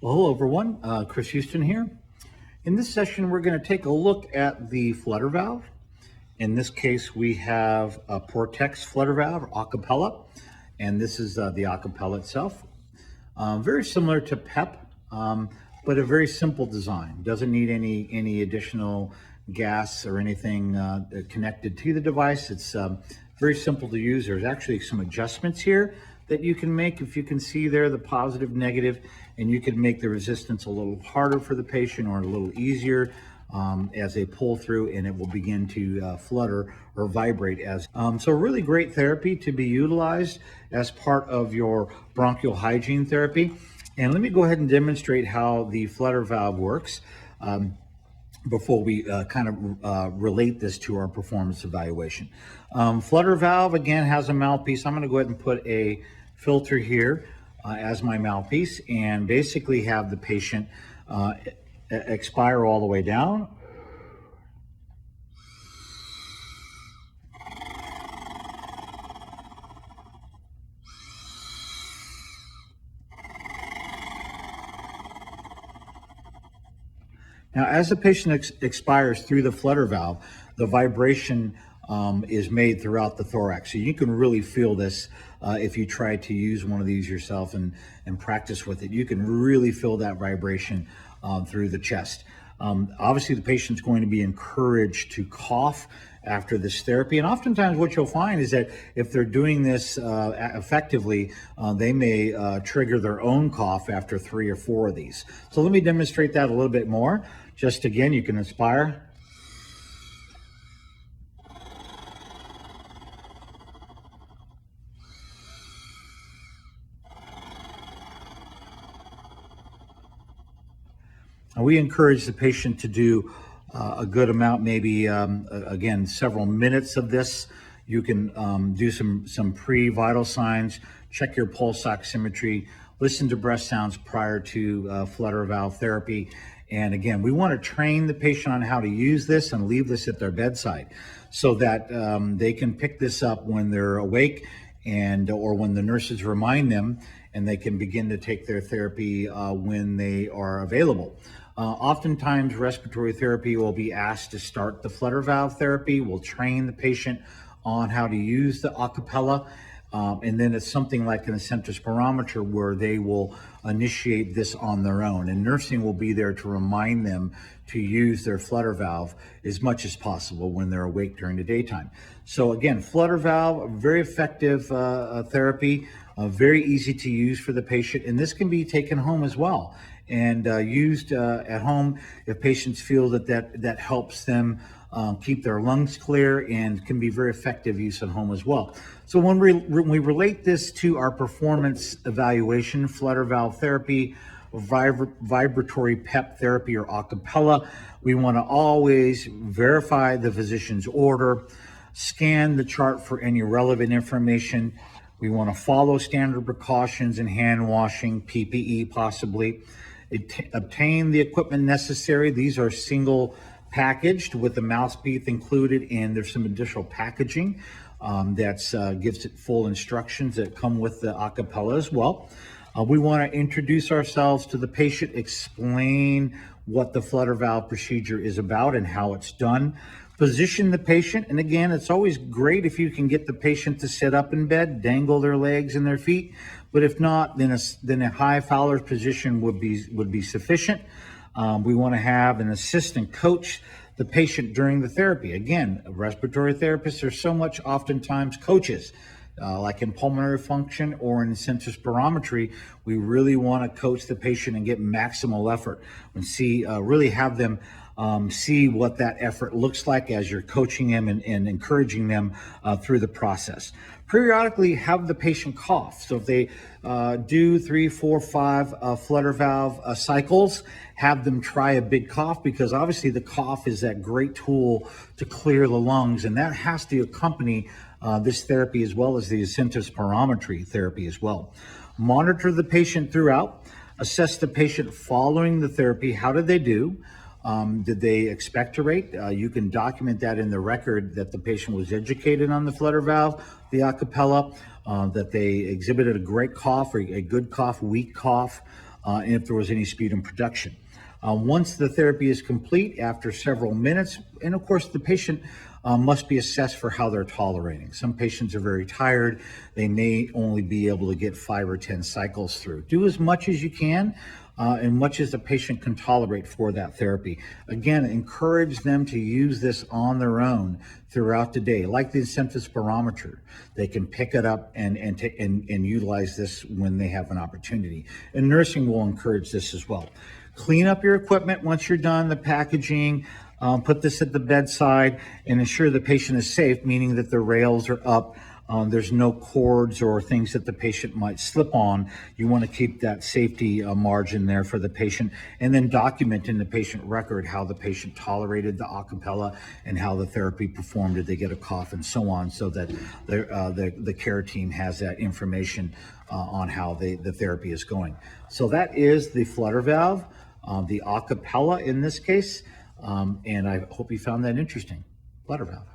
Well, hello everyone, Chris Houston here. In this session, we're going to take a look at the Flutter Valve. In this case, we have a Portex Flutter Valve, Acapella, and this is the Acapella itself. Very similar to PEP, but a very simple design. Doesn't need any additional gas or anything connected to the device. It's very simple to use. There's actually some adjustments here that you can make. If you can see there, the positive, negative, and you can make the resistance a little harder for the patient or a little easier as they pull through, and it will begin to flutter or vibrate as. So really great therapy to be utilized as part of your bronchial hygiene therapy. And let me go ahead and demonstrate how the Flutter Valve works before we relate this to our performance evaluation. Flutter Valve, again, has a mouthpiece. I'm going to go ahead and put a filter here as my mouthpiece and basically have the patient expire all the way down. Now, as the patient expires through the Flutter Valve, the vibration is made throughout the thorax. So you can really feel this if you try to use one of these yourself and practice with it. You can really feel that vibration through the chest. Obviously, the patient's going to be encouraged to cough after this therapy. And oftentimes what you'll find is that if they're doing this effectively, they may trigger their own cough after 3 or 4 of these. So let me demonstrate that a little bit more. Just again, you can inspire. We encourage the patient to do a good amount, maybe again, several minutes of this. You can do some pre-vital signs, check your pulse oximetry, listen to breath sounds prior to Flutter Valve therapy. And again, we want to train the patient on how to use this and leave this at their bedside so that they can pick this up when they're awake or when the nurses remind them, and they can begin to take their therapy when they are available. Oftentimes, respiratory therapy will be asked to start the Flutter Valve therapy. We'll train the patient on how to use the Acapella. And then it's something like an spirometer where they will initiate this on their own. And nursing will be there to remind them to use their Flutter Valve as much as possible when they're awake during the daytime. So again, Flutter Valve, very effective therapy, very easy to use for the patient. And this can be taken home as well and used at home if patients feel that helps them keep their lungs clear, and can be very effective use at home as well. So when we relate this to our performance evaluation, Flutter Valve therapy, vibratory PEP therapy, or Acapella, we want to always verify the physician's order, scan the chart for any relevant information. We want to follow standard precautions in hand washing, PPE possibly, obtain the equipment necessary. These are single packaged with the mouthpiece included, and there's some additional packaging that gives it full instructions that come with the Acapella as well. We want to introduce ourselves to the patient, explain what the Flutter Valve procedure is about and how it's done. Position the patient, and again, it's always great if you can get the patient to sit up in bed, dangle their legs and their feet. But if not, then a high Fowler's position would be sufficient. We want to have an assistant coach the patient during the therapy. Again, respiratory therapists are so much oftentimes coaches, like in pulmonary function or in sensory spirometry. We really want to coach the patient and get maximal effort and really have them see what that effort looks like as you're coaching them and encouraging them through the process. Periodically have the patient cough. So if they do 3, 4, 5 Flutter Valve cycles, have them try a big cough, because obviously the cough is that great tool to clear the lungs, and that has to accompany this therapy as well as the sensory spirometry therapy as well. Monitor the patient throughout, assess the patient following the therapy. How did they do? Did they expectorate? You can document that in the record that the patient was educated on the Flutter Valve, the Acapella, that they exhibited a great cough or a good cough, weak cough, and if there was any sputum production. Once the therapy is complete, after several minutes, and of course the patient must be assessed for how they're tolerating. Some patients are very tired. They may only be able to get 5 or 10 cycles through. Do as much as you can and much as the patient can tolerate for that therapy. Again, encourage them to use this on their own throughout the day, like the incentive spirometer. They can pick it up and utilize this when they have an opportunity. And nursing will encourage this as well. Clean up your equipment once you're done, the packaging. Put this at the bedside and ensure the patient is safe, meaning that the rails are up. There's no cords or things that the patient might slip on. You want to keep that safety margin there for the patient, and then document in the patient record how the patient tolerated the acapella and how the therapy performed. Did they get a cough and so on, so that the care team has that information on how the therapy is going. So that is the Flutter Valve, the acapella in this case. And I hope you found that interesting. Flutter Valve.